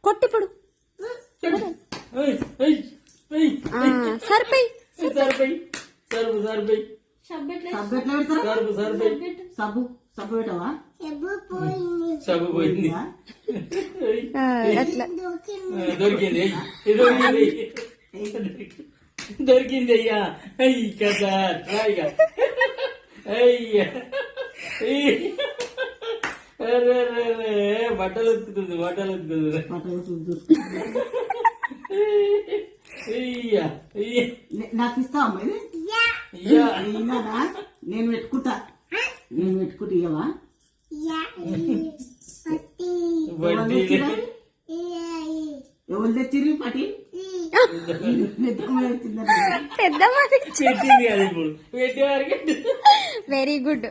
కొట్టిప్పుడు సరిపోయి సబ్బు పెట్టవా సబ్బు పోయింది అట్లా దొరికింది దొరికింది అయ్యా అయ్యి కదా రాయిగా అయ్యా బట్టలు ఉతుకుతుంది అయ్యా నాకు ఇస్తావా మరి నేను పెట్టుకుంటా ఇవ్వవా ఎవరు తెచ్చిర్రు పటి వెరీ గుడ్.